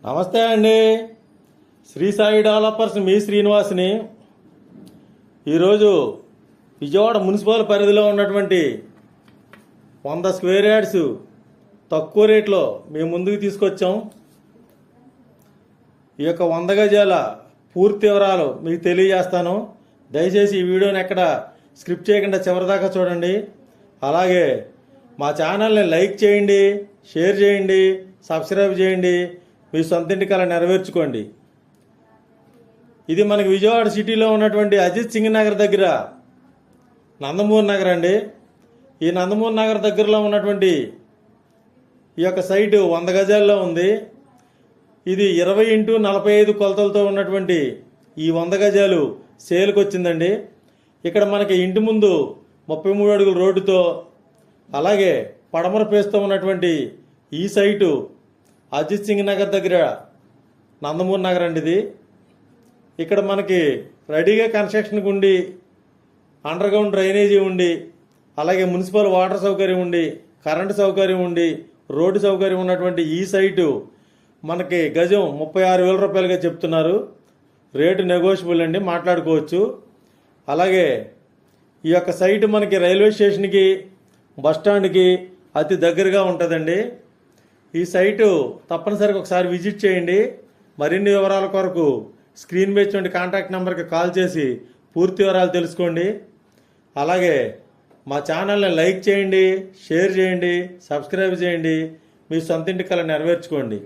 నమస్తే అండి. శ్రీ సాయి డెవలపర్స్ మీ శ్రీనివాస్ని. ఈరోజు విజయవాడ మున్సిపల్ పరిధిలో ఉన్నటువంటి 100 స్క్వేర్ యార్డ్స్ తక్కువ రేట్లో మేము ముందుకు తీసుకొచ్చాం. ఈ యొక్క 100 గజాల పూర్తి వివరాలు మీకు తెలియజేస్తాను. దయచేసి ఈ వీడియోని ఎక్కడ స్క్రిప్ట్ చేయకుండా చివరిదాకా చూడండి. అలాగే మా ఛానల్ని లైక్ చేయండి, షేర్ చేయండి, సబ్స్క్రైబ్ చేయండి. మీ సొంతింటి కల నెరవేర్చుకోండి. ఇది మనకి విజయవాడ సిటీలో ఉన్నటువంటి అజిత్ సింగ్ నగర్ దగ్గర నందమూరి నగర్ అండి. ఈ నందమూరి నగర్ దగ్గరలో ఉన్నటువంటి ఈ యొక్క సైటు 100 గజాల్లో ఉంది. ఇది 20x45 కొలతలతో ఉన్నటువంటి ఈ 100 గజాలు సేల్కి వచ్చిందండి. ఇక్కడ మనకి ఇంటి ముందు 33 అడుగుల రోడ్డుతో, అలాగే పడమర పేస్తూ ఉన్నటువంటి ఈ సైటు అజిత్ సింగ్ నగర్ దగ్గర నందమూరి నగర్ అండి. ఇది ఇక్కడ మనకి రెడీగా కన్స్ట్రక్షన్కి ఉండి, అండర్ గ్రౌండ్ డ్రైనేజీ ఉండి, అలాగే మున్సిపల్ వాటర్ సౌకర్యం ఉండి, కరెంటు సౌకర్యం ఉండి, రోడ్డు సౌకర్యం ఉన్నటువంటి ఈ సైటు మనకి గజం 36,000 రూపాయలుగా చెప్తున్నారు. రేటు నెగోషియబుల్ అండి, మాట్లాడుకోవచ్చు. అలాగే ఈ యొక్క సైటు మనకి రైల్వే స్టేషన్కి, బస్టాండ్కి అతి దగ్గరగా ఉంటుందండి. ఈ సైటు తప్పనిసరిగా ఒకసారి విజిట్ చేయండి. మరిన్ని వివరాల కొరకు స్క్రీన్ మీద చూడండి కాంటాక్ట్ నెంబర్కి కాల్ చేసి పూర్తి వివరాలు తెలుసుకోండి. అలాగే మా ఛానల్ని లైక్ చేయండి, షేర్ చేయండి, సబ్స్క్రైబ్ చేయండి. మీ సొంతింటి కల నెరవేర్చుకోండి.